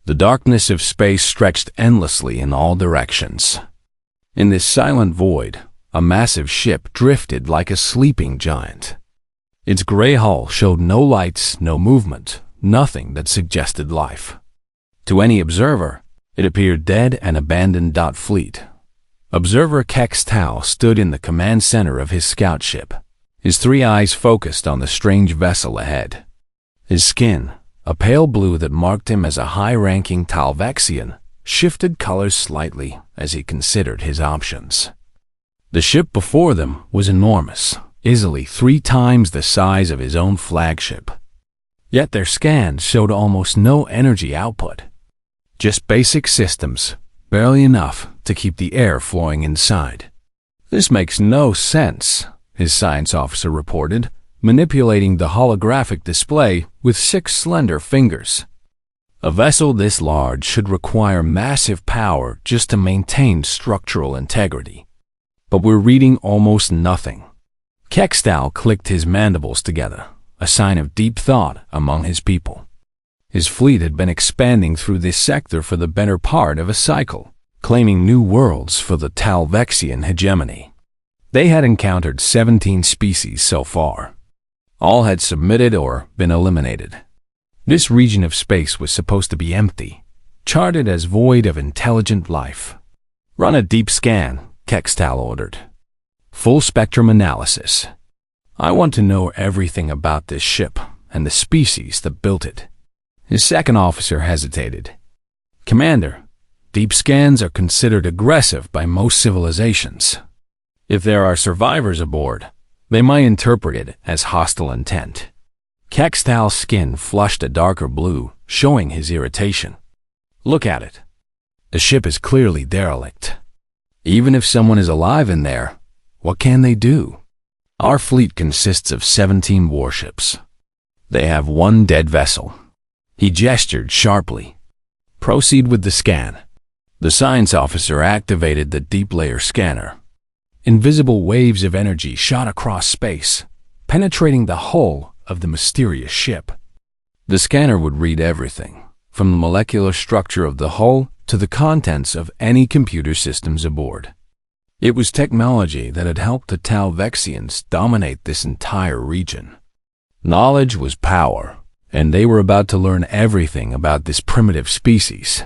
The darkness of space stretched endlessly in all directions. In this silent void, a massive ship drifted like a sleeping giant. Its gray hull showed no lights, no movement, nothing that suggested life. To any observer, it appeared dead and abandoned. Fleet. Observer Kex Tao stood in the command center of his scout ship, his three eyes focused on the strange vessel ahead. His skin, a pale blue that marked him as a high-ranking Talvexian, shifted colors slightly as he considered his options. The ship before them was enormous, easily 3 times the size of his own flagship. Yet their scans showed almost no energy output. Just basic systems, barely enough to keep the air flowing inside. "This makes no sense," his science officer reported, manipulating the holographic display with 6 slender fingers. A vessel this large should require massive power just to maintain structural integrity. But we're reading almost nothing. Kextal clicked his mandibles together, a sign of deep thought among his people. His fleet had been expanding through this sector for the better part of a cycle, claiming new worlds for the Talvexian hegemony. They had encountered 17 species so far. All had submitted or been eliminated. This region of space was supposed to be empty, charted as void of intelligent life. "Run a deep scan," Kextal ordered. "Full spectrum analysis. I want to know everything about this ship and the species that built it." His second officer hesitated. "Commander, deep scans are considered aggressive by most civilizations. If there are survivors aboard, they might interpret it as hostile intent." Kextal's skin flushed a darker blue, showing his irritation. "Look at it. The ship is clearly derelict. Even if someone is alive in there, what can they do? Our fleet consists of 17 warships. They have 1 dead vessel." He gestured sharply. "Proceed with the scan." The science officer activated the deep layer scanner. Invisible waves of energy shot across space, penetrating the hull of the mysterious ship. The scanner would read everything, from the molecular structure of the hull to the contents of any computer systems aboard. It was technology that had helped the Talvexians dominate this entire region. Knowledge was power, and they were about to learn everything about this primitive species.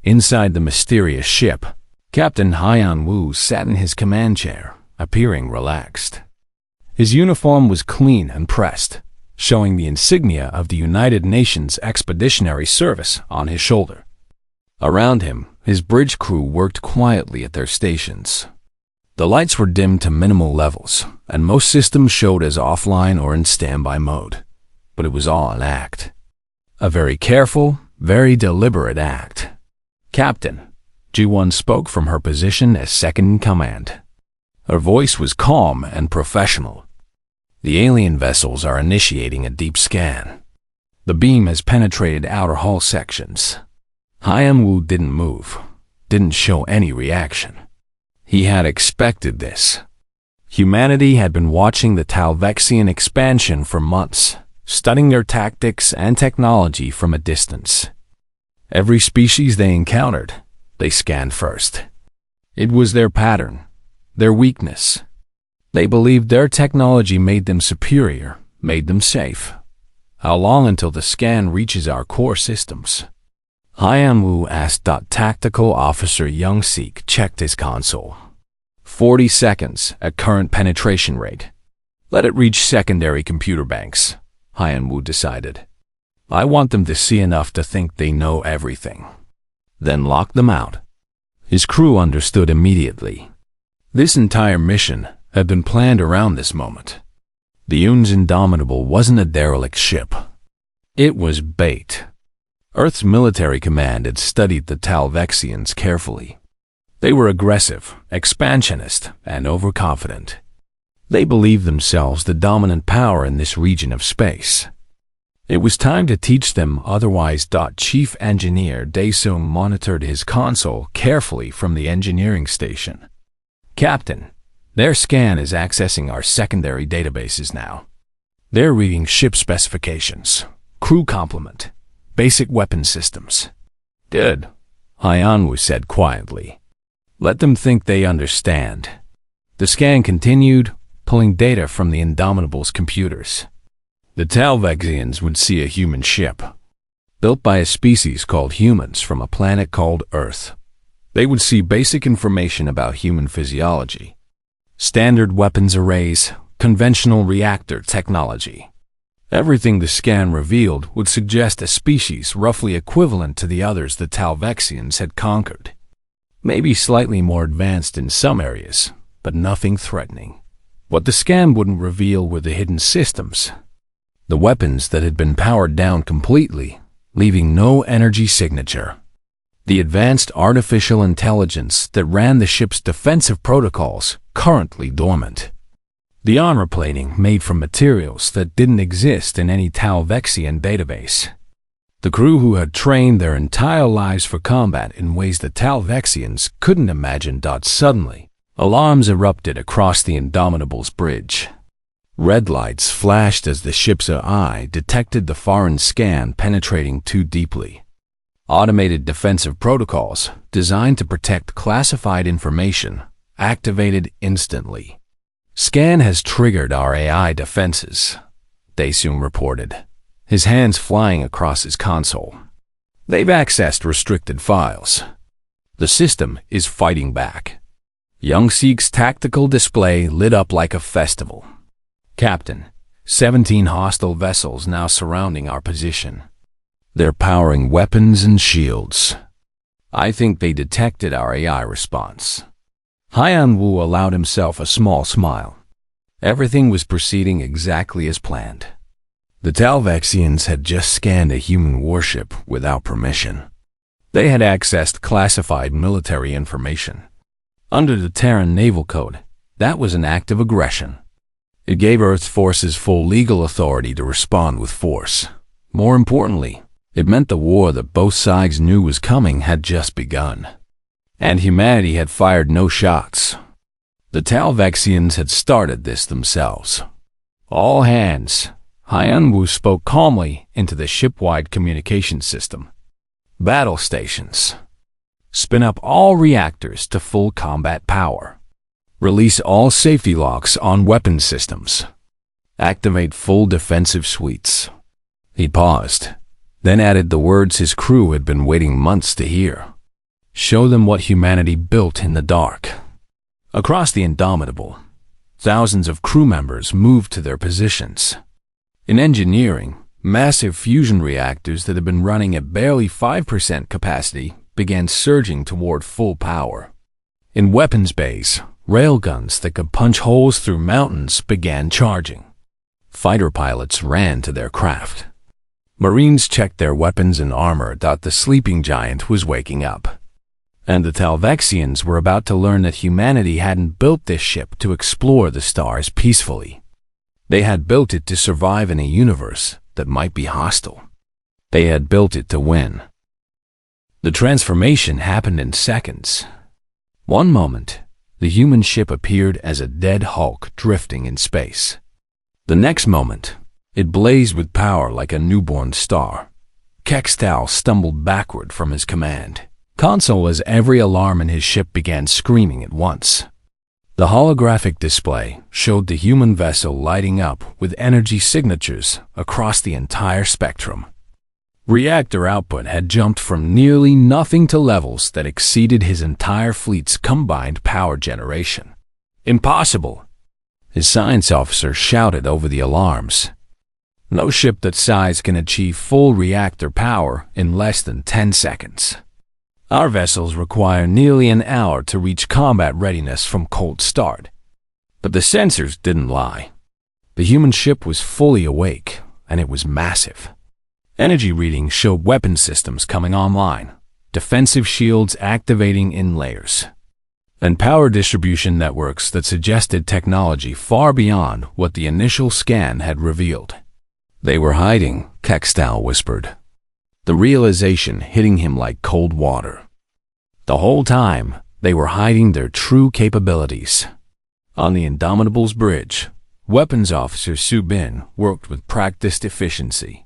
Inside the mysterious ship, Captain Haiyan Wu sat in his command chair, appearing relaxed. His uniform was clean and pressed, showing the insignia of the United Nations Expeditionary Service on his shoulder. Around him, his bridge crew worked quietly at their stations. The lights were dimmed to minimal levels, and most systems showed as offline or in standby mode. But it was all an act. A very careful, very deliberate act. "Captain," Ji-Won spoke from her position as second in command. Her voice was calm and professional. "The alien vessels are initiating a deep scan. The beam has penetrated outer hull sections." Haiyan Wu didn't move, didn't show any reaction. He had expected this. Humanity had been watching the Talvexian expansion for months, studying their tactics and technology from a distance. Every species they encountered, they scanned first. It was their pattern, their weakness. They believed their technology made them superior, made them safe. "How long until the scan reaches our core systems?" Haiyan Wu asked. Tactical Officer Young Sik checked his console. 40 seconds at current penetration rate. "Let it reach secondary computer banks," Haiyan Wu decided. "I want them to see enough to think they know everything. Then lock them out." His crew understood immediately. This entire mission had been planned around this moment. The Yoon's Indomitable wasn't a derelict ship. It was bait. Earth's military command had studied the Talvexians carefully. They were aggressive, expansionist, and overconfident. They believed themselves the dominant power in this region of space. It was time to teach them otherwise. Chief Engineer Daesung monitored his console carefully from the engineering station. "Captain, their scan is accessing our secondary databases now. They're reading ship specifications, crew complement, basic weapon systems. Good, Hyanwu said quietly. Let them think they understand. The scan continued, pulling data from the Indomitable's computers. The Talvexians would see a human ship, built by a species called humans from a planet called Earth. They would see basic information about human physiology, standard weapons arrays, conventional reactor technology. Everything the scan revealed would suggest a species roughly equivalent to the others the Talvexians had conquered. Maybe slightly more advanced in some areas, but nothing threatening. What the scan wouldn't reveal were the hidden systems, the weapons that had been powered down completely, leaving no energy signature. The advanced artificial intelligence that ran the ship's defensive protocols, currently dormant. The armor plating made from materials that didn't exist in any Talvexian database. The crew who had trained their entire lives for combat in ways the Talvexians couldn't imagine. Suddenly, alarms erupted across the Indomitable's bridge. Red lights flashed as the ship's eye detected the foreign scan penetrating too deeply. Automated defensive protocols, designed to protect classified information, activated instantly. Scan has triggered our AI defenses, Daesung reported, his hands flying across his console. They've accessed restricted files. The system is fighting back. Youngseek's tactical display lit up like a festival. Captain, 17 hostile vessels now surrounding our position. They're powering weapons and shields. I think they detected our AI response. Hyanwu allowed himself a small smile. Everything was proceeding exactly as planned. The Talvexians had just scanned a human warship without permission. They had accessed classified military information. Under the Terran Naval Code, that was an act of aggression. It gave Earth forces full legal authority to respond with force. More importantly, it meant the war that both sides knew was coming had just begun. And humanity had fired no shots. The Talvexians had started this themselves. All hands, Hyanwu spoke calmly into the ship-wide communication system. Battle stations. Spin up all reactors to full combat power. Release all safety locks on weapon systems. Activate full defensive suites. He paused, then added the words his crew had been waiting months to hear. Show them what humanity built in the dark. Across the Indomitable, thousands of crew members moved to their positions. In engineering, massive fusion reactors that had been running at barely 5% capacity began surging toward full power. In weapons bays, railguns that could punch holes through mountains began charging. Fighter pilots ran to their craft. Marines checked their weapons and armor. The sleeping giant was waking up. And the Talvexians were about to learn that humanity hadn't built this ship to explore the stars peacefully. They had built it to survive in a universe that might be hostile. They had built it to win. The transformation happened in seconds. One moment, the human ship appeared as a dead hulk drifting in space. The next moment, it blazed with power like a newborn star. Kextal stumbled backward from his command console as every alarm in his ship began screaming at once. The holographic display showed the human vessel lighting up with energy signatures across the entire spectrum. Reactor output had jumped from nearly nothing to levels that exceeded his entire fleet's combined power generation. Impossible! His science officer shouted over the alarms. No ship that size can achieve full reactor power in less than 10 seconds. Our vessels require nearly an hour to reach combat readiness from cold start. But the sensors didn't lie. The human ship was fully awake, and it was massive. Energy readings showed weapon systems coming online, defensive shields activating in layers, and power distribution networks that suggested technology far beyond what the initial scan had revealed. They were hiding, Kextal whispered, the realization hitting him like cold water. The whole time, they were hiding their true capabilities. On the Indomitable's bridge, Weapons Officer Su Bin worked with practiced efficiency.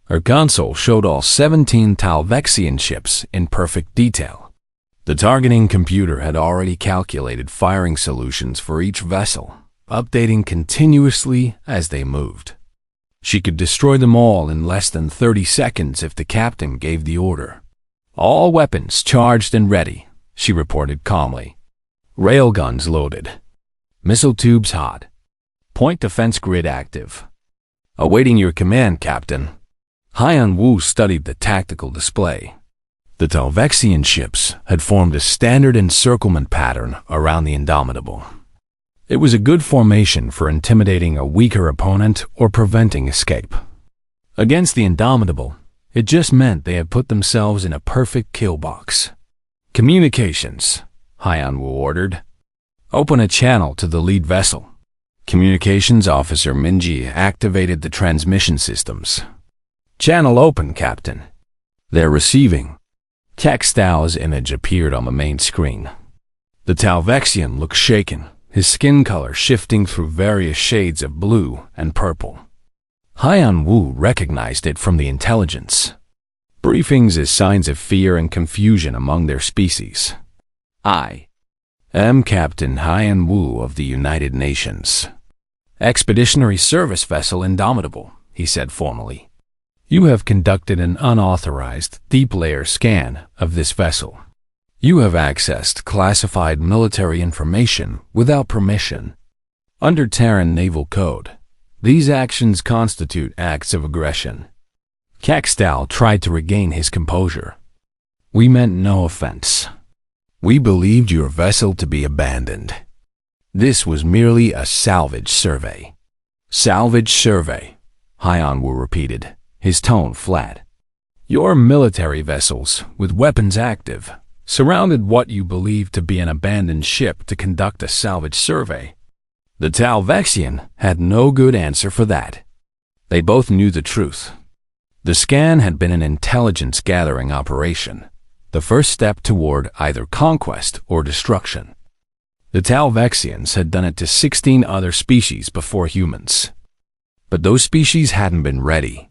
Her console showed all 17 Talvexian ships in perfect detail. The targeting computer had already calculated firing solutions for each vessel, updating continuously as they moved. She could destroy them all in less than 30 seconds if the captain gave the order. "All weapons charged and ready," she reported calmly. "Railguns loaded. Missile tubes hot. Point defense grid active. Awaiting your command, Captain." Haiyan Wu studied the tactical display. The Talvexian ships had formed a standard encirclement pattern around the Indomitable. It was a good formation for intimidating a weaker opponent or preventing escape. Against the Indomitable, it just meant they had put themselves in a perfect kill box. "Communications," Haiyan Wu ordered. "Open a channel to the lead vessel." Communications Officer Minji activated the transmission systems. "Channel open, Captain." "They're receiving." Kextal's image appeared on the main screen. The Talvexian looked shaken, his skin color shifting through various shades of blue and purple. Haiyan Wu recognized it from the intelligence. Briefings as signs of fear and confusion among their species. "I am Captain Haiyan Wu of the United Nations. Expeditionary Service Vessel Indomitable," he said formally. "You have conducted an unauthorized deep-layer scan of this vessel. You have accessed classified military information without permission. Under Terran Naval Code, these actions constitute acts of aggression." Kextal tried to regain his composure. "We meant no offense. We believed your vessel to be abandoned. This was merely a salvage survey." "Salvage survey," Haiyan Wu repeated, his tone flat. "Your military vessels, with weapons active, surrounded what you believed to be an abandoned ship to conduct a salvage survey." The Talvexian had no good answer for that. They both knew the truth. The scan had been an intelligence-gathering operation, the first step toward either conquest or destruction. The Talvexians had done it to 16 other species before humans. But those species hadn't been ready.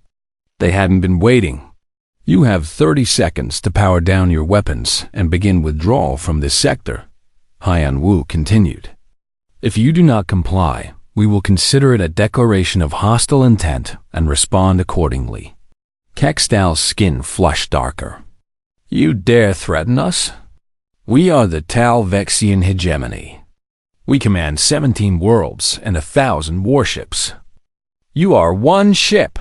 They hadn't been waiting. "You have 30 seconds to power down your weapons and begin withdrawal from this sector," Haiyan Wu continued. "If you do not comply, we will consider it a declaration of hostile intent and respond accordingly." Kextal's skin flushed darker. "You dare threaten us? We are the Talvexian hegemony. We command 17 worlds and 1,000 warships. You are one ship."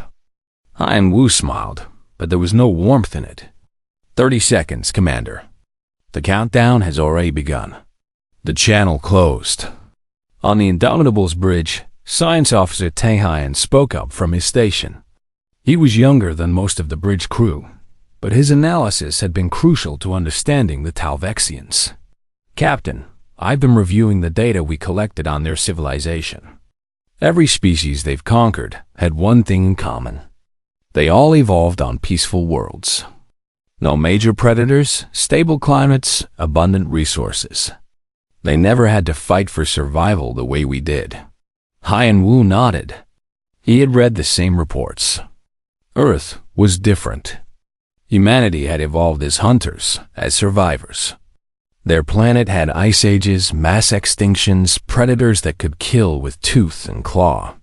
Haiyan Wu smiled, but there was no warmth in it. 30 seconds, Commander. The countdown has already begun." The channel closed. On the Indomitable's bridge, Science Officer Taehyun spoke up from his station. He was younger than most of the bridge crew, but his analysis had been crucial to understanding the Talvexians. "Captain, I've been reviewing the data we collected on their civilization. Every species they've conquered had one thing in common. They all evolved on peaceful worlds. No major predators, stable climates, abundant resources. They never had to fight for survival the way we did." Haiyan Wu nodded. He had read the same reports. Earth was different. Humanity had evolved as hunters, as survivors. Their planet had ice ages, mass extinctions, predators that could kill with tooth and claw.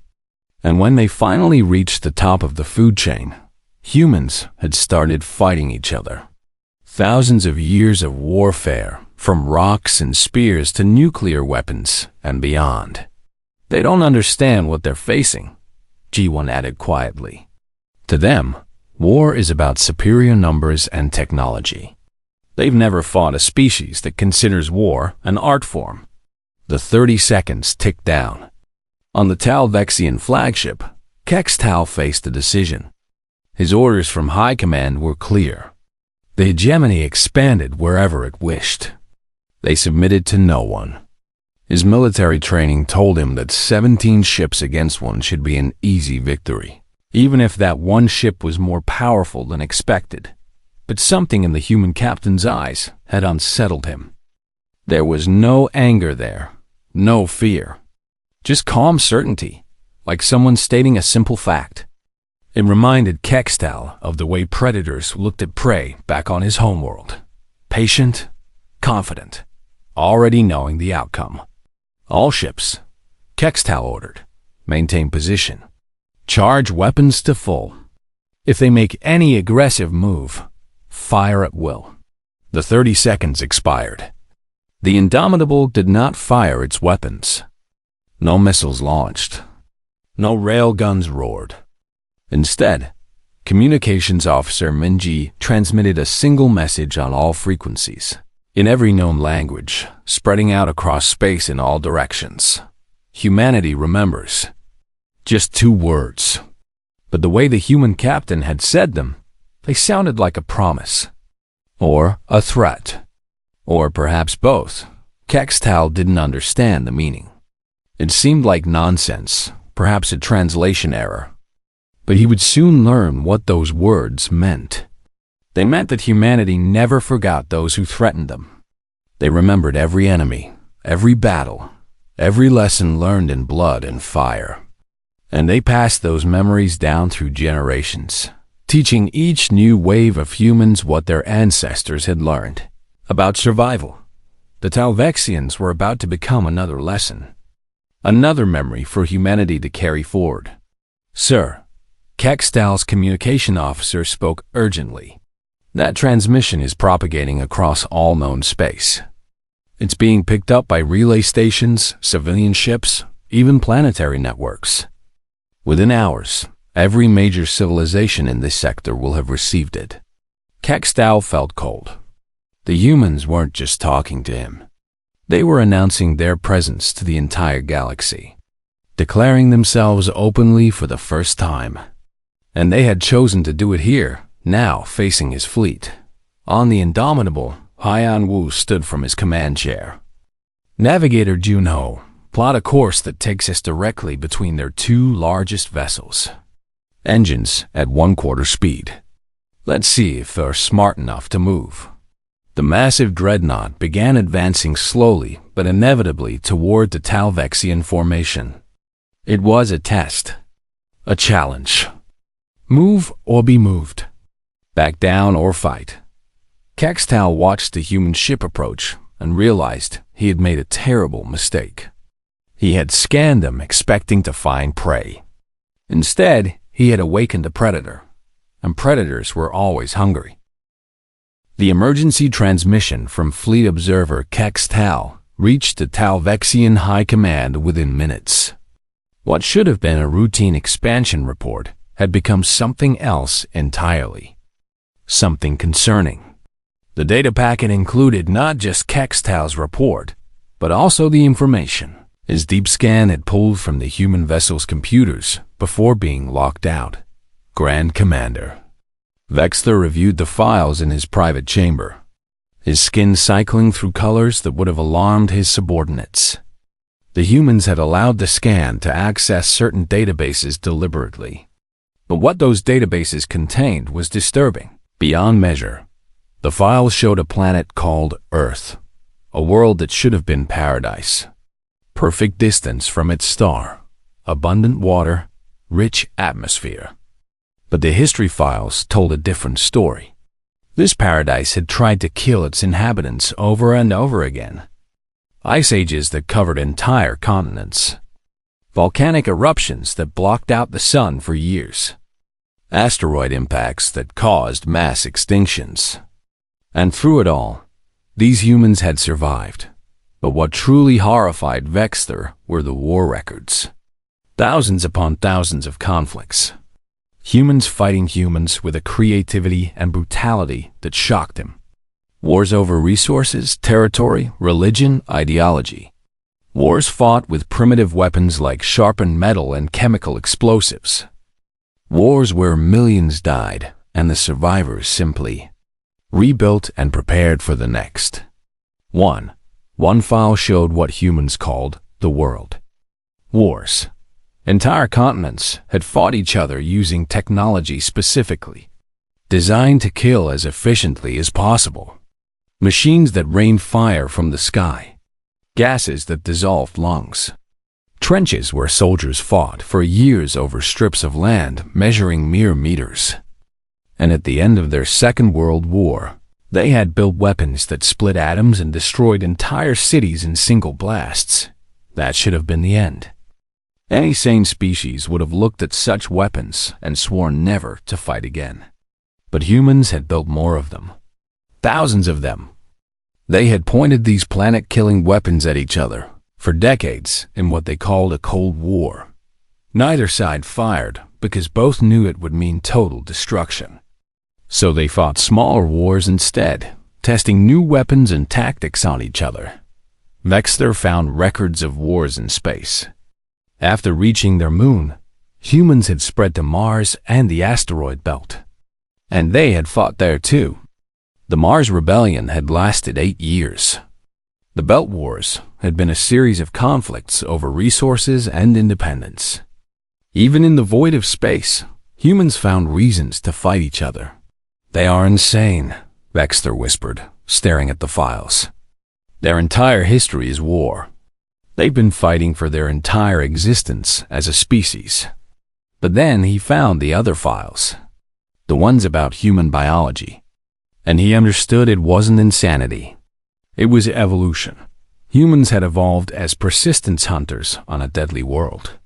And when they finally reached the top of the food chain, humans had started fighting each other. Thousands of years of warfare, from rocks and spears to nuclear weapons and beyond. "They don't understand what they're facing," G1 added quietly. "To them, war is about superior numbers and technology. They've never fought a species that considers war an art form." The 30 seconds ticked down. On the Talvexian flagship, Kextal faced a decision. His orders from High Command were clear. The hegemony expanded wherever it wished. They submitted to no one. His military training told him that 17 ships against one should be an easy victory, even if that one ship was more powerful than expected. But something in the human captain's eyes had unsettled him. There was no anger there, no fear. Just calm certainty, like someone stating a simple fact. It reminded Kextal of the way predators looked at prey back on his homeworld. Patient, confident, already knowing the outcome. All ships, Kextal ordered, maintain position. Charge weapons to full. If they make any aggressive move, fire at will. The 30 seconds expired. The Indomitable did not fire its weapons. No missiles launched. No railguns roared. Instead, Communications Officer Minji transmitted a single message on all frequencies, in every known language, spreading out across space in all directions. Humanity remembers. Just 2 words. But the way the human captain had said them, they sounded like a promise. Or a threat. Or perhaps both. Kextal didn't understand the meaning. It seemed like nonsense, perhaps a translation error. But he would soon learn what those words meant. They meant that humanity never forgot those who threatened them. They remembered every enemy, every battle, every lesson learned in blood and fire. And they passed those memories down through generations, teaching each new wave of humans what their ancestors had learned about survival. The Talvexians were about to become another lesson, another memory for humanity to carry forward. Sir, Kextal's communication officer spoke urgently. That transmission is propagating across all known space. It's being picked up by relay stations, civilian ships, even planetary networks. Within hours, every major civilization in this sector will have received it. Kextal felt cold. The humans weren't just talking to him. They were announcing their presence to the entire galaxy, declaring themselves openly for the first time. And they had chosen to do it here, now facing his fleet. On the Indomitable, Haiyan Wu stood from his command chair. Navigator Junho, plot a course that takes us directly between their 2 largest vessels. Engines at 1/4 speed. Let's see if they're smart enough to move. The massive dreadnought began advancing slowly but inevitably toward the Talvexian formation. It was a test, a challenge. Move or be moved. Back down or fight. Kextal watched the human ship approach and realized he had made a terrible mistake. He had scanned them expecting to find prey. Instead, he had awakened a predator, and predators were always hungry. The emergency transmission from Fleet Observer Kextal reached the Talvexian High Command within minutes. What should have been a routine expansion report had become something else entirely. Something concerning. The data packet included not just Kextal's report, but also the information his deep scan had pulled from the human vessel's computers before being locked out. Grand Commander. Vexler reviewed the files in his private chamber, his skin cycling through colors that would have alarmed his subordinates. The humans had allowed the scan to access certain databases deliberately. But what those databases contained was disturbing, beyond measure. The files showed a planet called Earth, a world that should have been paradise. Perfect distance from its star, abundant water, rich atmosphere. But the history files told a different story. This paradise had tried to kill its inhabitants over and over again. Ice ages that covered entire continents. Volcanic eruptions that blocked out the sun for years. Asteroid impacts that caused mass extinctions. And through it all, these humans had survived. But what truly horrified Vexler were the war records. Thousands upon thousands of conflicts. Humans fighting humans with a creativity and brutality that shocked him. Wars over resources, territory, religion, ideology. Wars fought with primitive weapons like sharpened metal and chemical explosives. Wars where millions died and the survivors simply rebuilt and prepared for the next. One file showed what humans called the world. Wars. Entire continents had fought each other using technology specifically, designed to kill as efficiently as possible. Machines that rained fire from the sky, gases that dissolved lungs, Trenches where soldiers fought for years over strips of land measuring mere meters. And at the end of their Second World War, they had built weapons that split atoms and destroyed entire cities in single blasts. That should have been the end. Any sane species would have looked at such weapons and sworn never to fight again. But humans had built more of them. Thousands of them. They had pointed these planet-killing weapons at each other for decades in what they called a Cold War. Neither side fired because both knew it would mean total destruction. So they fought smaller wars instead, testing new weapons and tactics on each other. Vexter found records of wars in space. After reaching their moon, humans had spread to Mars and the asteroid belt. And they had fought there too. The Mars Rebellion had lasted 8 years. The Belt Wars had been a series of conflicts over resources and independence. Even in the void of space, humans found reasons to fight each other. "They are insane," Vexter whispered, staring at the files. "Their entire history is war. They've been fighting for their entire existence as a species." But then he found the other files, the ones about human biology. And he understood it wasn't insanity. It was evolution. Humans had evolved as persistence hunters on a deadly world.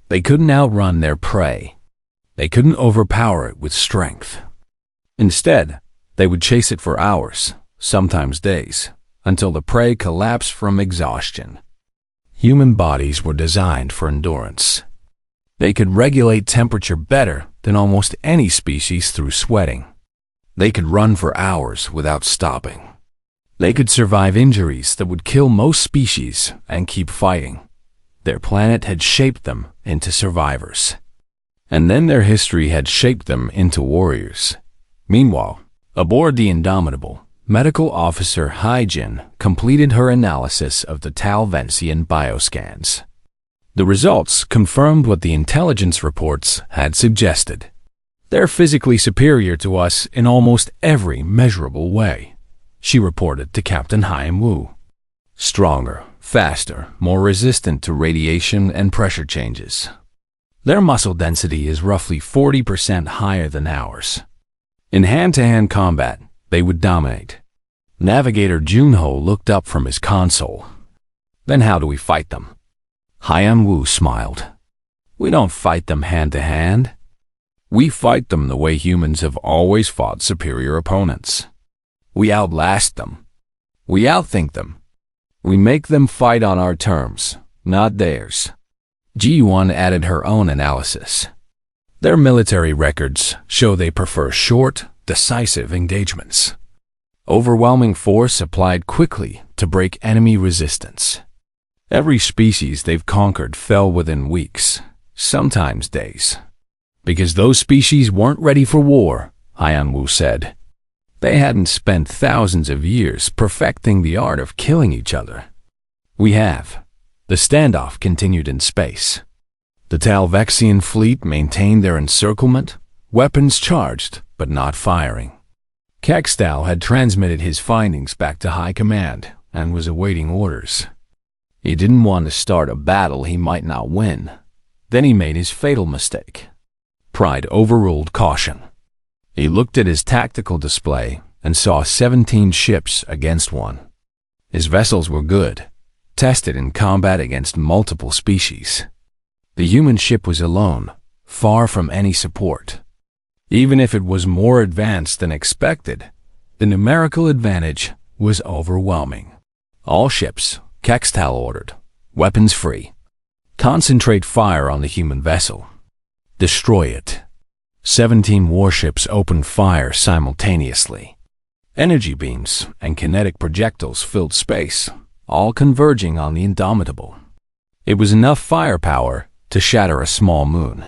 They couldn't outrun their prey. They couldn't overpower it with strength. Instead, they would chase it for hours, sometimes days, until the prey collapsed from exhaustion. Human bodies were designed for endurance. They could regulate temperature better than almost any species through sweating. They could run for hours without stopping. They could survive injuries that would kill most species and keep fighting. Their planet had shaped them into survivors. And then their history had shaped them into warriors. Meanwhile, aboard the Indomitable, Medical Officer Hyjin completed her analysis of the Talvensian bioscans. The results confirmed what the intelligence reports had suggested. "They're physically superior to us in almost every measurable way," she reported to Captain Hyam-Woo. "Stronger, faster, more resistant to radiation and pressure changes. Their muscle density is roughly 40% higher than ours. In hand-to-hand combat, they would dominate." Navigator Junho looked up from his console. "Then how do we fight them?" Hyam-Woo smiled. "We don't fight them hand-to-hand. We fight them the way humans have always fought superior opponents. We outlast them. We outthink them. We make them fight on our terms, not theirs." Ji-Won added her own analysis. "Their military records show they prefer short, decisive engagements. Overwhelming force applied quickly to break enemy resistance. Every species they've conquered fell within weeks, sometimes days. Because those species weren't ready for war," Hyam-Woo said. "They hadn't spent thousands of years perfecting the art of killing each other. We have." The standoff continued in space. The Talvexian fleet maintained their encirclement, weapons charged but not firing. Kextal had transmitted his findings back to High Command and was awaiting orders. He didn't want to start a battle he might not win. Then he made his fatal mistake. Pride overruled caution. He looked at his tactical display and saw 17 ships against one. His vessels were good, tested in combat against multiple species. The human ship was alone, far from any support. Even if it was more advanced than expected, the numerical advantage was overwhelming. "All ships," Kextal ordered, "weapons free. Concentrate fire on the human vessel. Destroy it." 17 warships opened fire simultaneously. Energy beams and kinetic projectiles filled space, all converging on the Indomitable. It was enough firepower to shatter a small moon.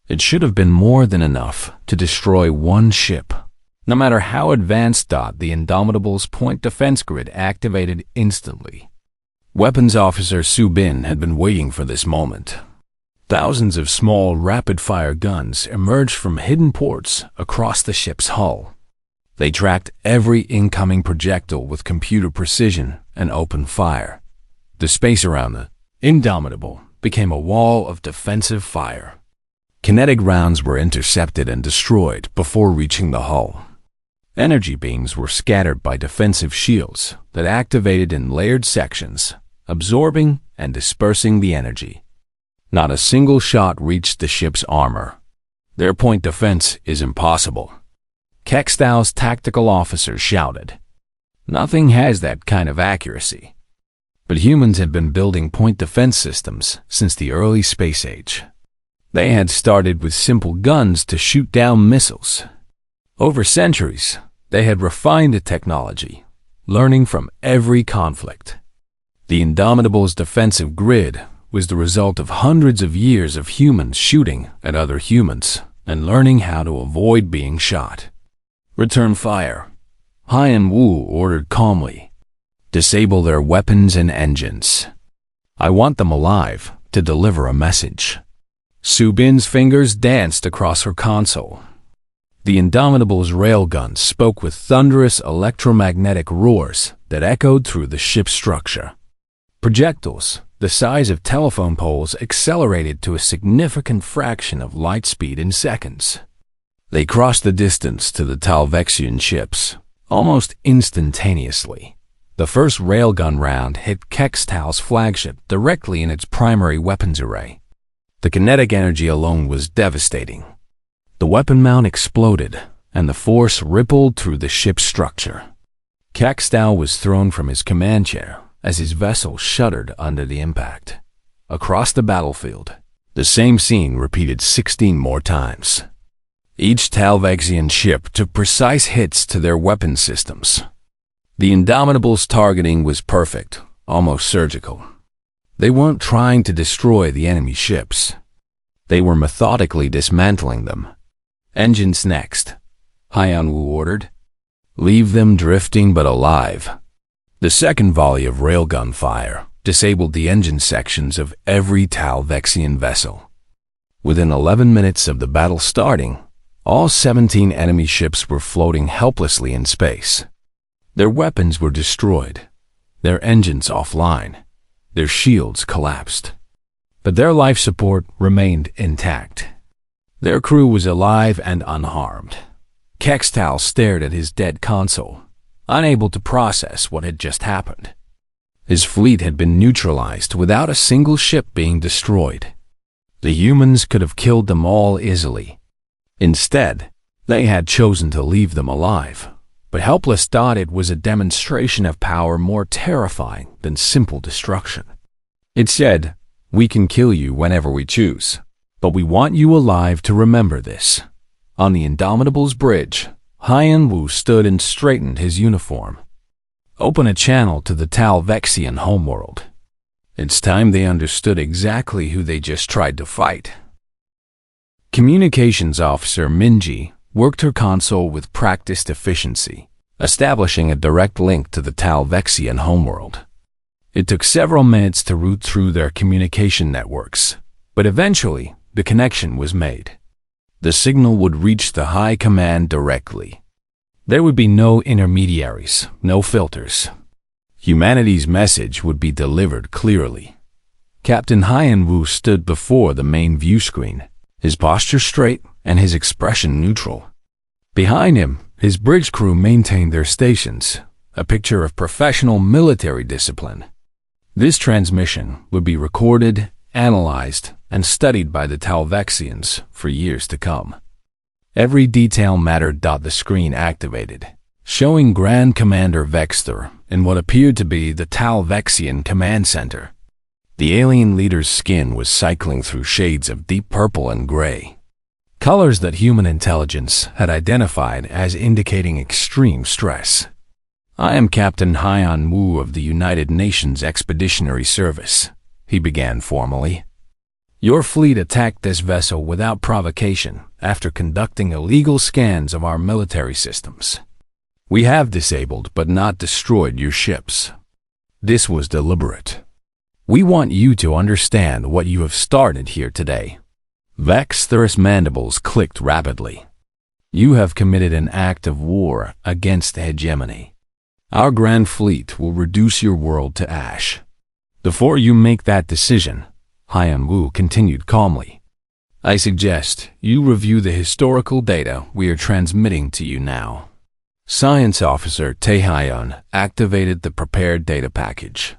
It should have been more than enough to destroy one ship. No matter how advanced, the Indomitable's point defense grid activated instantly. Weapons Officer Su Bin had been waiting for this moment. Thousands of small, rapid-fire guns emerged from hidden ports across the ship's hull. They tracked every incoming projectile with computer precision and opened fire. The space around the Indomitable became a wall of defensive fire. Kinetic rounds were intercepted and destroyed before reaching the hull. Energy beams were scattered by defensive shields that activated in layered sections, absorbing and dispersing the energy. Not a single shot reached the ship's armor. Their point defense is impossible. Kextau's tactical officer shouted. Nothing has that kind of accuracy. But humans had been building point defense systems since the early space age. They had started with simple guns to shoot down missiles. Over centuries, they had refined the technology, learning from every conflict. The Indomitable's defensive grid was the result of hundreds of years of humans shooting at other humans and learning how to avoid being shot. Return fire, Haiyan Wu ordered calmly. Disable their weapons and engines. I want them alive to deliver a message. Su Bin's fingers danced across her console. The Indomitable's railguns spoke with thunderous electromagnetic roars that echoed through the ship's structure. Projectiles, the size of telephone poles, accelerated to a significant fraction of light speed in seconds. They crossed the distance to the Talvexian ships, almost instantaneously. The first railgun round hit Kextau's flagship directly in its primary weapons array. The kinetic energy alone was devastating. The weapon mount exploded, and the force rippled through the ship's structure. Kextau was thrown from his command chair as his vessel shuddered under the impact. Across the battlefield, the same scene repeated 16 more times. Each Talvexian ship took precise hits to their weapon systems. The Indomitable's targeting was perfect, almost surgical. They weren't trying to destroy the enemy ships. They were methodically dismantling them. Engines next, Haiyan Wu ordered. Leave them drifting but alive. The second volley of railgun fire disabled the engine sections of every Talvexian vessel. Within 11 minutes of the battle starting, all 17 enemy ships were floating helplessly in space. Their weapons were destroyed, their engines offline, their shields collapsed. But their life support remained intact. Their crew was alive and unharmed. Kextau stared at his dead console, unable to process what had just happened. His fleet had been neutralized without a single ship being destroyed. The humans could have killed them all easily. Instead, they had chosen to leave them alive. But Helpless thought it was a demonstration of power more terrifying than simple destruction. It said, "We can kill you whenever we choose, but we want you alive to remember this." On the Indomitable's bridge, Haiyan Wu stood and straightened his uniform. Open a channel to the Talvexian homeworld. It's time they understood exactly who they just tried to fight. Communications Officer Minji worked her console with practiced efficiency, establishing a direct link to the Talvexian homeworld. It took several minutes to route through their communication networks, but eventually the connection was made. The signal would reach the High Command directly. There would be no intermediaries, no filters. Humanity's message would be delivered clearly. Captain Haiyan Wu stood before the main view screen, his posture straight and his expression neutral. Behind him, his bridge crew maintained their stations, a picture of professional military discipline. This transmission would be recorded, analyzed, and studied by the Talvexians for years to come. Every detail mattered. The screen activated, showing Grand Commander Vexter in what appeared to be the Talvexian command center. The alien leader's skin was cycling through shades of deep purple and gray, colors that human intelligence had identified as indicating extreme stress. "I am Captain Haiyan Wu of the United Nations Expeditionary Service," he began formally. "Your fleet attacked this vessel without provocation after conducting illegal scans of our military systems. We have disabled but not destroyed your ships. This was deliberate. We want you to understand what you have started here today." Vexter's mandibles clicked rapidly. "You have committed an act of war against hegemony. Our grand fleet will reduce your world to ash. Before you make that decision, Haiyan Wu continued calmly. I suggest you review the historical data we are transmitting to you now. Science Officer Taehyun activated the prepared data package.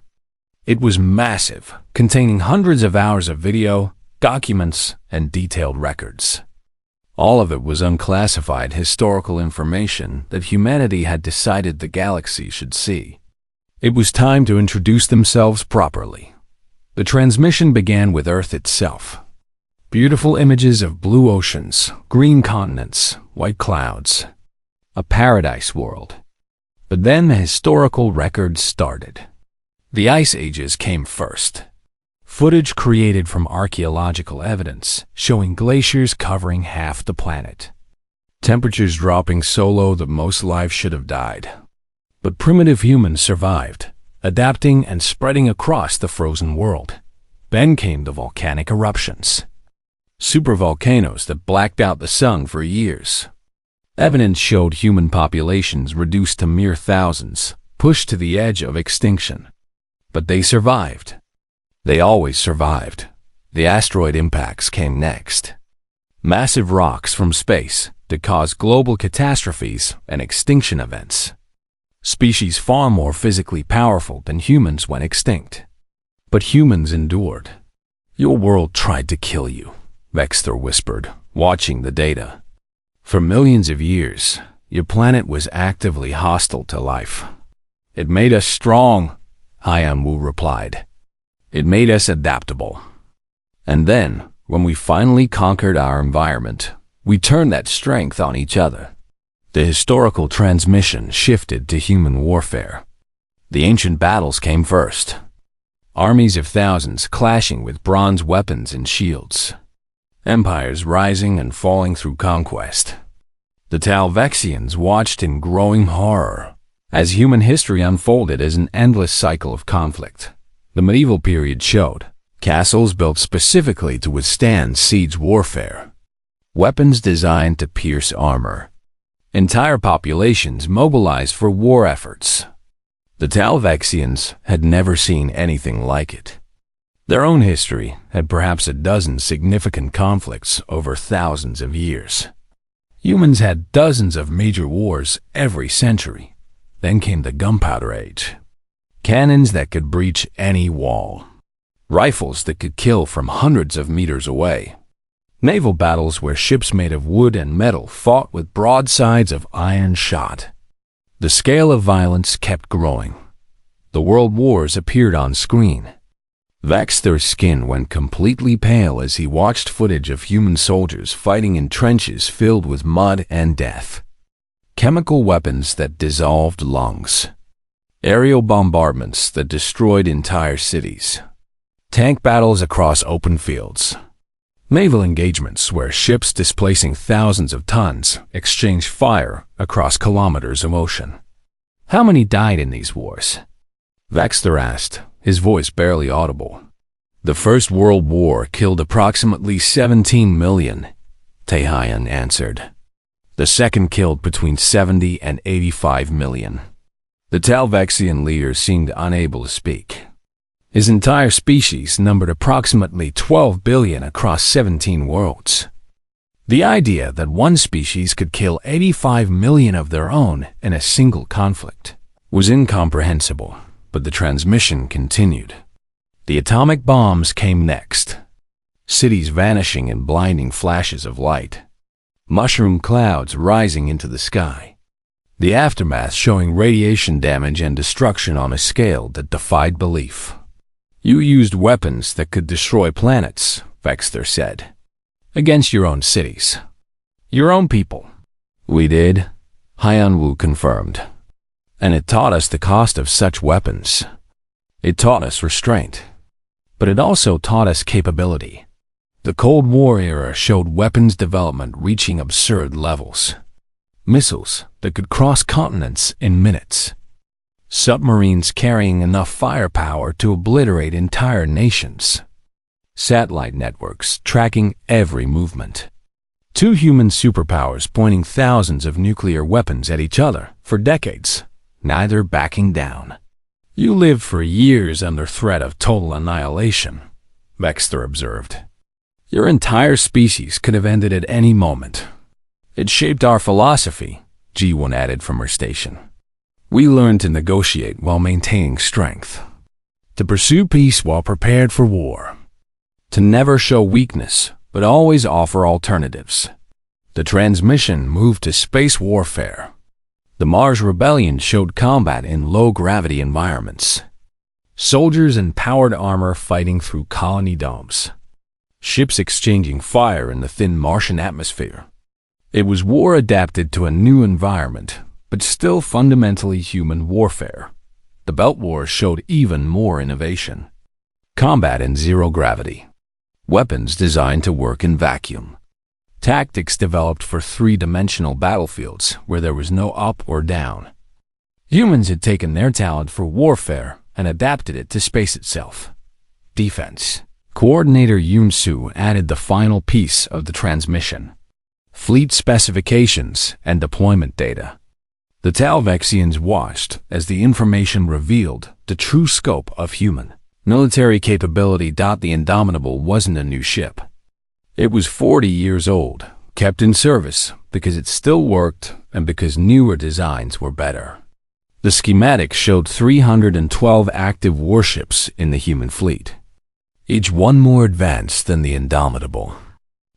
It was massive, containing hundreds of hours of video, documents, and detailed records. All of it was unclassified historical information that humanity had decided the galaxy should see. It was time to introduce themselves properly. The transmission began with Earth itself. Beautiful images of blue oceans, green continents, white clouds. A paradise world. But then the historical records started. The Ice Ages came first. Footage created from archaeological evidence showing glaciers covering half the planet. Temperatures dropping so low that most life should have died. But primitive humans survived, adapting and spreading across the frozen world. Then came the volcanic eruptions. Supervolcanoes that blacked out the sun for years. Evidence showed human populations reduced to mere thousands, pushed to the edge of extinction. But they survived. They always survived. The asteroid impacts came next. Massive rocks from space that caused global catastrophes and extinction events. Species far more physically powerful than humans went extinct. But humans endured. Your world tried to kill you, Vexter whispered, watching the data. For millions of years, your planet was actively hostile to life. It made us strong, Haiyan Wu replied. It made us adaptable. And then, when we finally conquered our environment, we turned that strength on each other. The historical transmission shifted to human warfare. The ancient battles came first. Armies of thousands clashing with bronze weapons and shields. Empires rising and falling through conquest. The Talvexians watched in growing horror as human history unfolded as an endless cycle of conflict. The medieval period showed castles built specifically to withstand siege warfare. Weapons designed to pierce armor. Entire populations mobilized for war efforts. The Talvexians had never seen anything like it. Their own history had perhaps a dozen significant conflicts over thousands of years. Humans had dozens of major wars every century. Then came the Gunpowder Age. Cannons that could breach any wall. Rifles that could kill from hundreds of meters away. Naval battles where ships made of wood and metal fought with broadsides of iron shot. The scale of violence kept growing. The world wars appeared on screen. Vexter's skin went completely pale as he watched footage of human soldiers fighting in trenches filled with mud and death. Chemical weapons that dissolved lungs. Aerial bombardments that destroyed entire cities. Tank battles across open fields. Naval engagements where ships displacing thousands of tons exchanged fire across kilometers of ocean. How many died in these wars? Vexter asked, his voice barely audible. The First World War killed approximately 17 million, Taehyun answered. The second killed between 70 and 85 million. The Talvexian leader seemed unable to speak. His entire species numbered approximately 12 billion across 17 worlds. The idea that one species could kill 85 million of their own in a single conflict was incomprehensible, but the transmission continued. The atomic bombs came next. Cities vanishing in blinding flashes of light. Mushroom clouds rising into the sky. The aftermath showing radiation damage and destruction on a scale that defied belief. You used weapons that could destroy planets, Vexter said. Against your own cities. Your own people. We did, Haiyan Wu confirmed. And it taught us the cost of such weapons. It taught us restraint. But it also taught us capability. The Cold War era showed weapons development reaching absurd levels. Missiles that could cross continents in minutes. Submarines carrying enough firepower to obliterate entire nations. Satellite networks tracking every movement. Two human superpowers pointing thousands of nuclear weapons at each other for decades, neither backing down. You lived for years under threat of total annihilation, Vexter observed. Your entire species could have ended at any moment. It shaped our philosophy, G1 added from her station. We learned to negotiate while maintaining strength, to pursue peace while prepared for war, to never show weakness, but always offer alternatives. The transmission moved to space warfare. The Mars Rebellion showed combat in low-gravity environments. Soldiers in powered armor fighting through colony domes. Ships exchanging fire in the thin Martian atmosphere. It was war adapted to a new environment, but still fundamentally human warfare. The Belt Wars showed even more innovation. Combat in zero gravity. Weapons designed to work in vacuum. Tactics developed for three-dimensional battlefields where there was no up or down. Humans had taken their talent for warfare and adapted it to space itself. Defense. Coordinator Yoon-soo added the final piece of the transmission. Fleet specifications and deployment data. The Talvexians watched as the information revealed the true scope of human military capability. The Indomitable wasn't a new ship. It was 40 years old, kept in service because it still worked and because newer designs were better. The schematics showed 312 active warships in the human fleet, each one more advanced than the Indomitable.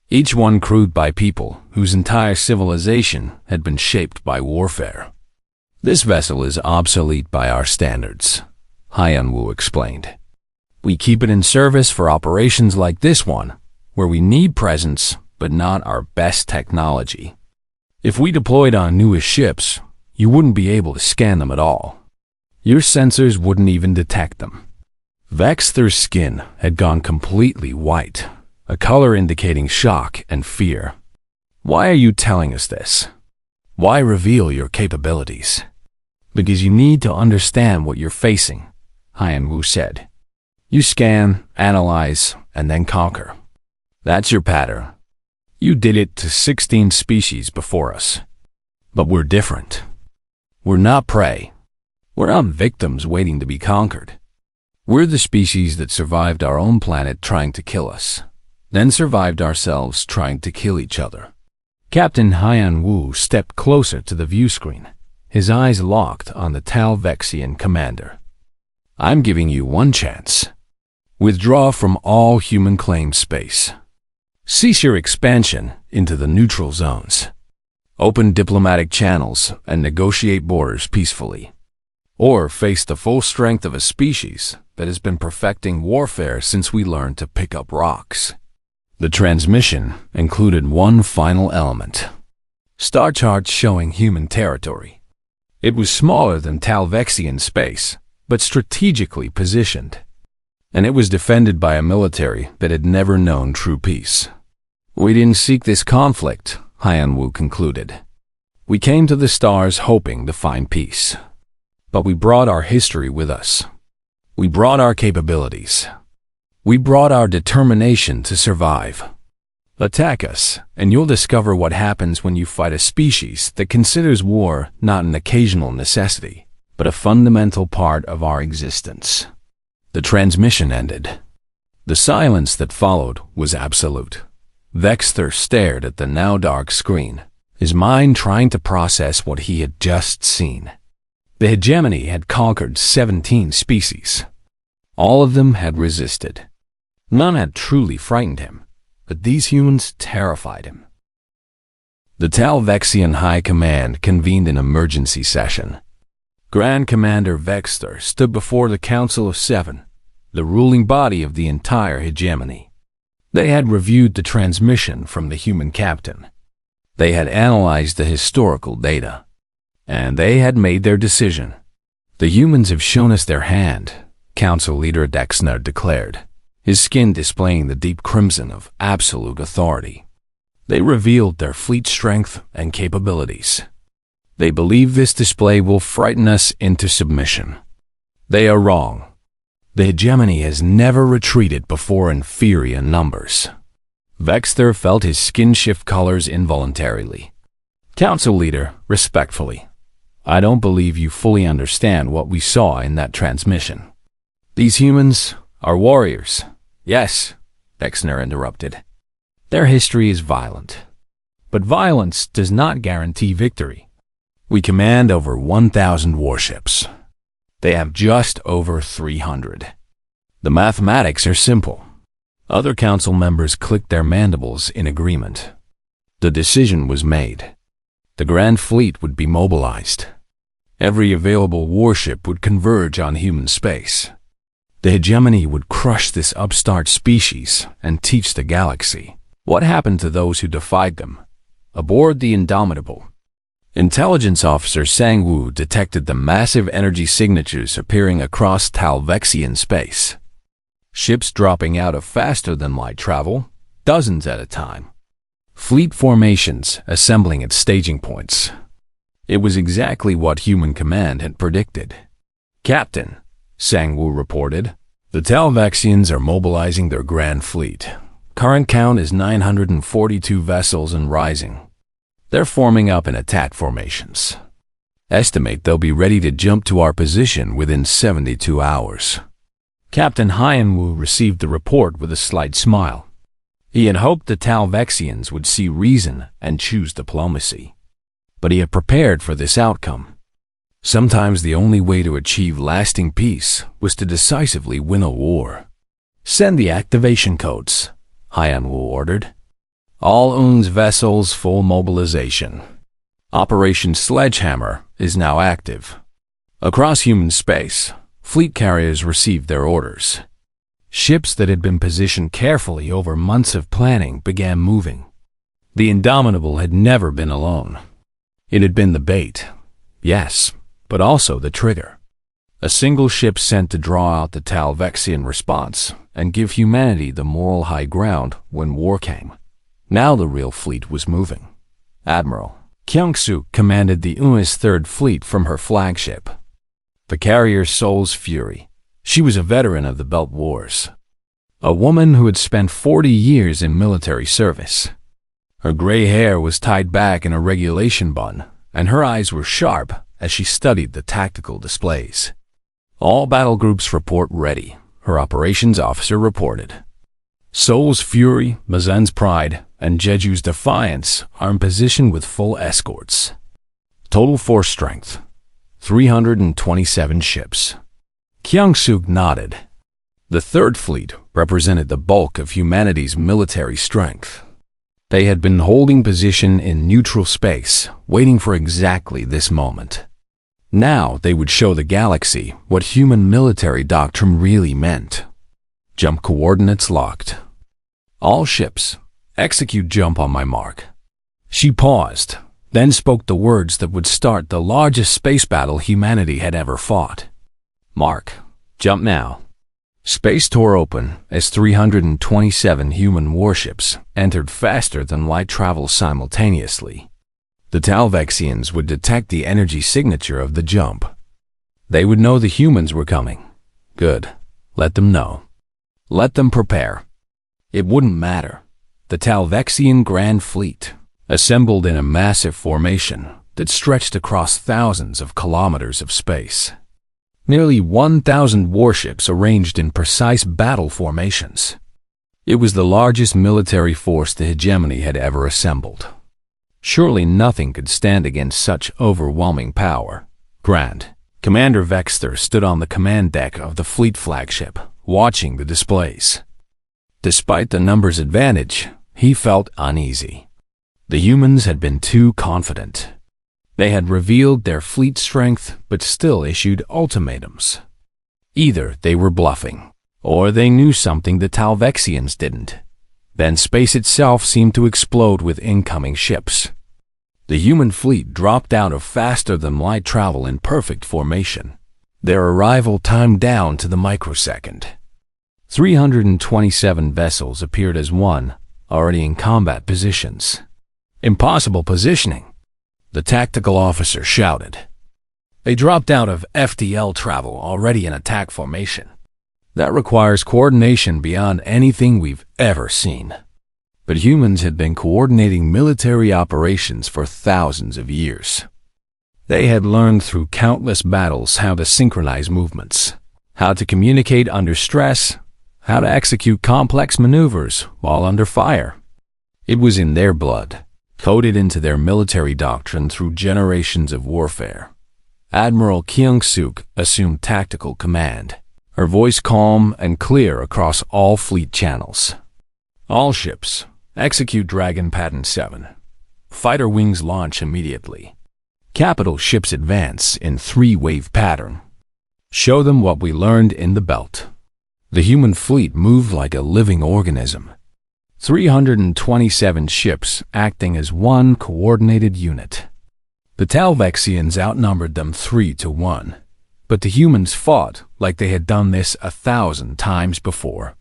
Each one crewed by people whose entire civilization had been shaped by warfare. This vessel is obsolete by our standards, Hyun-woo explained. We keep it in service for operations like this one, where we need presence but not our best technology. If we deployed on newest ships, you wouldn't be able to scan them at all. Your sensors wouldn't even detect them. Vexter's skin had gone completely white, a color indicating shock and fear. Why are you telling us this? Why reveal your capabilities? Because you need to understand what you're facing, Hyun-woo said. You scan, analyze, and then conquer. That's your pattern. You did it to 16 species before us. But we're different. We're not prey. We're not victims waiting to be conquered. We're the species that survived our own planet trying to kill us, then survived ourselves trying to kill each other. Captain Hyun-woo stepped closer to the view screen, his eyes locked on the Talvexian commander. I'm giving you one chance. Withdraw from all human-claimed space. Cease your expansion into the neutral zones. Open diplomatic channels and negotiate borders peacefully. Or face the full strength of a species that has been perfecting warfare since we learned to pick up rocks. The transmission included one final element. Star charts showing human territory. It was smaller than Talvexian space, but strategically positioned. And it was defended by a military that had never known true peace. We didn't seek this conflict, Hyun-woo concluded. We came to the stars hoping to find peace. But we brought our history with us. We brought our capabilities. We brought our determination to survive. Attack us, and you'll discover what happens when you fight a species that considers war not an occasional necessity, but a fundamental part of our existence. The transmission ended. The silence that followed was absolute. Vexter stared at the now dark screen, his mind trying to process what he had just seen. The hegemony had conquered 17 species. All of them had resisted. None had truly frightened him, but these humans terrified him. The Talvexian High Command convened an emergency session. Grand Commander Vexter stood before the Council of Seven, the ruling body of the entire hegemony. They had reviewed the transmission from the human captain. They had analyzed the historical data. And they had made their decision. The humans have shown us their hand, Council Leader Dexner declared, his skin displaying the deep crimson of absolute authority. They revealed their fleet strength and capabilities. They believe this display will frighten us into submission. They are wrong. The hegemony has never retreated before inferior numbers. Vexter felt his skin shift colors involuntarily. Council Leader, respectfully, I don't believe you fully understand what we saw in that transmission. These humans are warriors. Yes, Exner interrupted. Their history is violent. But violence does not guarantee victory. We command over 1,000 warships. They have just over 300. The mathematics are simple. Other council members clicked their mandibles in agreement. The decision was made. The Grand Fleet would be mobilized. Every available warship would converge on human space. The hegemony would crush this upstart species and teach the galaxy what happened to those who defied them. Aboard the Indomitable, Intelligence Officer Sang-woo detected the massive energy signatures appearing across Talvexian space. Ships dropping out of faster-than-light travel, dozens at a time. Fleet formations assembling at staging points. It was exactly what Human Command had predicted. Captain, Sang-woo reported, the Talvexians are mobilizing their Grand Fleet. Current count is 942 vessels and rising. They're forming up in attack formations. Estimate they'll be ready to jump to our position within 72 hours. Captain Hyun-woo received the report with a slight smile. He had hoped the Talvexians would see reason and choose diplomacy. But he had prepared for this outcome. Sometimes the only way to achieve lasting peace was to decisively win a war. Send the activation codes, Hyun-woo ordered. All UN's vessels full mobilization. Operation Sledgehammer is now active. Across human space, fleet carriers received their orders. Ships that had been positioned carefully over months of planning began moving. The Indomitable had never been alone. It had been the bait, yes, but also the trigger. A single ship sent to draw out the Talvexian response and give humanity the moral high ground when war came. Now the real fleet was moving. Admiral Kyung-suk commanded the UN's Third Fleet from her flagship, the carrier Seoul's Fury. She was a veteran of the Belt Wars, a woman who had spent 40 years in military service. Her gray hair was tied back in a regulation bun, and her eyes were sharp as she studied the tactical displays. All battle groups report ready, her operations officer reported. Seoul's Fury, Mazen's Pride, and Jeju's Defiance are in position with full escorts. Total force strength, 327 ships. Kyung-suk nodded. The Third Fleet represented the bulk of humanity's military strength. They had been holding position in neutral space, waiting for exactly this moment. Now they would show the galaxy what human military doctrine really meant. Jump coordinates locked. All ships, execute jump on my mark. She paused, then spoke the words that would start the largest space battle humanity had ever fought. Mark, jump now. Space tore open as 327 human warships entered faster-than-light travel simultaneously. The Talvexians would detect the energy signature of the jump. They would know the humans were coming. Good. Let them know. Let them prepare. It wouldn't matter. The Talvexian Grand Fleet, assembled in a massive formation that stretched across thousands of kilometers of space. Nearly 1,000 warships arranged in precise battle formations. It was the largest military force the hegemony had ever assembled. Surely nothing could stand against such overwhelming power. Grand Commander Vexter stood on the command deck of the fleet flagship, watching the displays. Despite the numbers advantage, he felt uneasy. The humans had been too confident. They had revealed their fleet strength but still issued ultimatums. Either they were bluffing, or they knew something the Talvexians didn't. Then space itself seemed to explode with incoming ships. The human fleet dropped out of faster-than-light travel in perfect formation, their arrival timed down to the microsecond. 327 vessels appeared as one, already in combat positions. Impossible positioning, the tactical officer shouted. They dropped out of FTL travel already in attack formation. That requires coordination beyond anything we've ever seen. But humans had been coordinating military operations for thousands of years. They had learned through countless battles how to synchronize movements, how to communicate under stress, how to execute complex maneuvers while under fire. It was in their blood, coded into their military doctrine through generations of warfare. Admiral Kyung-suk assumed tactical command, her voice calm and clear across all fleet channels. All ships, execute Dragon Pattern 7. Fighter wings launch immediately. Capital ships advance in 3-wave pattern. Show them what we learned in the belt. The human fleet moved like a living organism. 327 ships acting as one coordinated unit. The Talvexians outnumbered them 3-1, but the humans fought like they had done this 1,000 times before.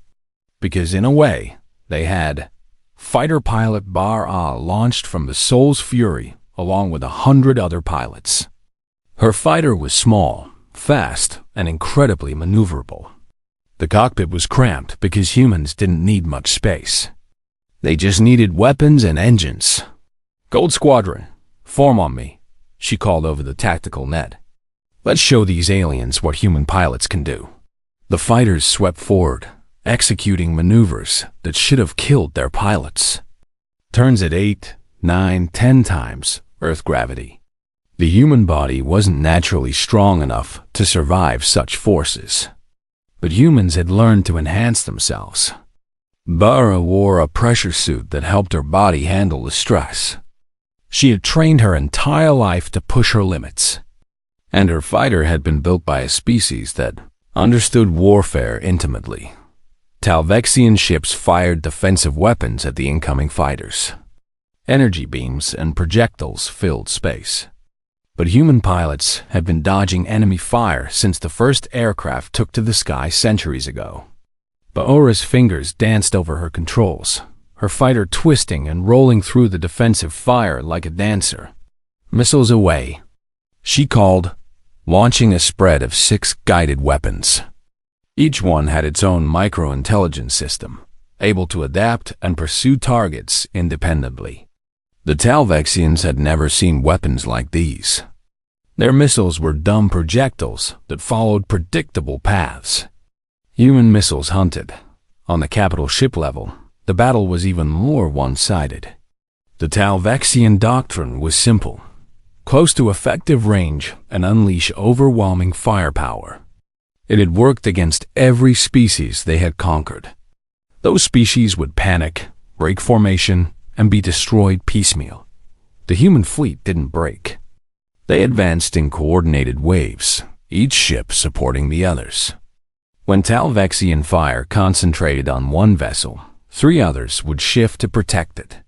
Because in a way, they had. Fighter pilot Bar-Ah launched from the Soul's Fury along with 100 other pilots. Her fighter was small, fast, and incredibly maneuverable. The cockpit was cramped because humans didn't need much space. They just needed weapons and engines. "Gold Squadron, form on me," she called over the tactical net. "Let's show these aliens what human pilots can do." The fighters swept forward, executing maneuvers that should have killed their pilots. Turns at 8, 9, 10 times Earth gravity. The human body wasn't naturally strong enough to survive such forces. But humans had learned to enhance themselves. Bara wore a pressure suit that helped her body handle the stress. She had trained her entire life to push her limits. And her fighter had been built by a species that understood warfare intimately. Talvexian ships fired defensive weapons at the incoming fighters. Energy beams and projectiles filled space. But human pilots had been dodging enemy fire since the first aircraft took to the sky centuries ago. Baora's fingers danced over her controls, her fighter twisting and rolling through the defensive fire like a dancer. "Missiles away," she called, launching a spread of 6 guided weapons. Each one had its own micro-intelligence system, able to adapt and pursue targets independently. The Talvexians had never seen weapons like these. Their missiles were dumb projectiles that followed predictable paths. Human missiles hunted. On the capital ship level, the battle was even more one-sided. The Talvexian doctrine was simple: close to effective range and unleash overwhelming firepower. It had worked against every species they had conquered. Those species would panic, break formation, and be destroyed piecemeal. The human fleet didn't break. They advanced in coordinated waves, each ship supporting the others. When Talvexian fire concentrated on one vessel, 3 others would shift to protect it.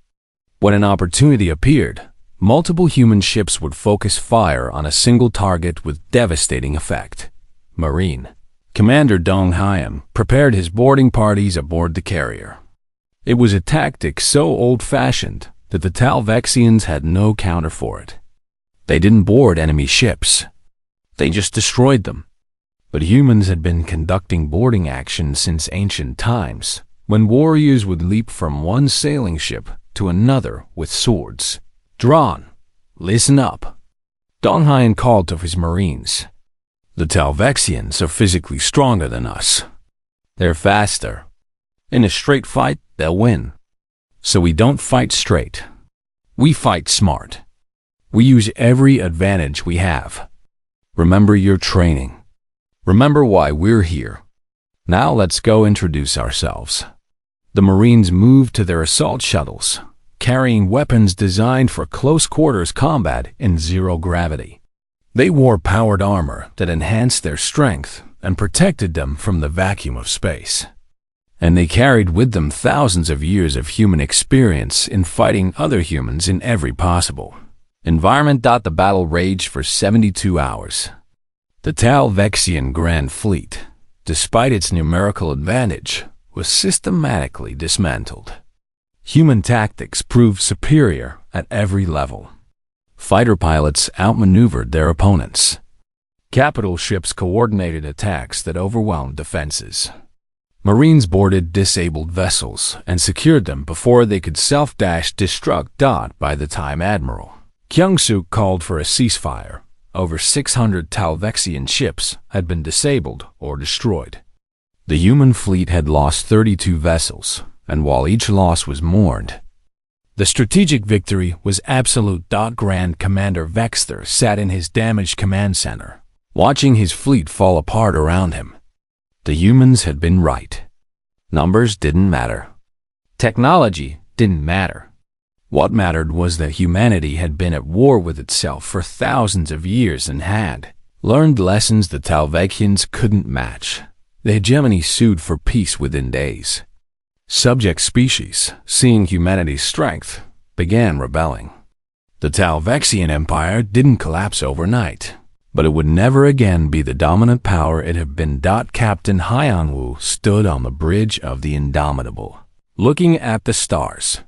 When an opportunity appeared, multiple human ships would focus fire on a single target with devastating effect. Marine. Commander Dong Hyam prepared his boarding parties aboard the carrier. It was a tactic so old-fashioned that the Talvexians had no counter for it. They didn't board enemy ships. They just destroyed them. But humans had been conducting boarding action since ancient times, when warriors would leap from one sailing ship to another with swords. "Drawn, listen up," Dong Hyam called to his Marines. "The Talvexians are physically stronger than us. They're faster. In a straight fight, they'll win. So we don't fight straight. We fight smart. We use every advantage we have. Remember your training. Remember why we're here. Now let's go introduce ourselves." The Marines moved to their assault shuttles, carrying weapons designed for close-quarters combat in zero gravity. They wore powered armor that enhanced their strength and protected them from the vacuum of space. And they carried with them thousands of years of human experience in fighting other humans in every possible environment. The battle raged for 72 hours. The Talvexian Grand Fleet, despite its numerical advantage, was systematically dismantled. Human tactics proved superior at every level. Fighter pilots outmaneuvered their opponents. Capital ships coordinated attacks that overwhelmed defenses. Marines boarded disabled vessels and secured them before they could self-destruct. By the time Admiral Kyung-suk called for a ceasefire, over 600 Talvexian ships had been disabled or destroyed. The human fleet had lost 32 vessels, and while each loss was mourned, the strategic victory was absolute. Grand Commander Vexter sat in his damaged command center, watching his fleet fall apart around him. The humans had been right. Numbers didn't matter. Technology didn't matter. What mattered was that humanity had been at war with itself for thousands of years and had learned lessons the Talvekians couldn't match. The hegemony sued for peace within days. Subject species, seeing humanity's strength, began rebelling. The Talvexian Empire didn't collapse overnight, but it would never again be the dominant power it had been. Captain Hyanwu stood on the bridge of the Indomitable, looking at the stars.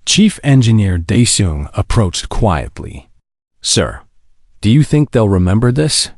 Chief Engineer Daesung approached quietly. "Sir, do you think they'll remember this?"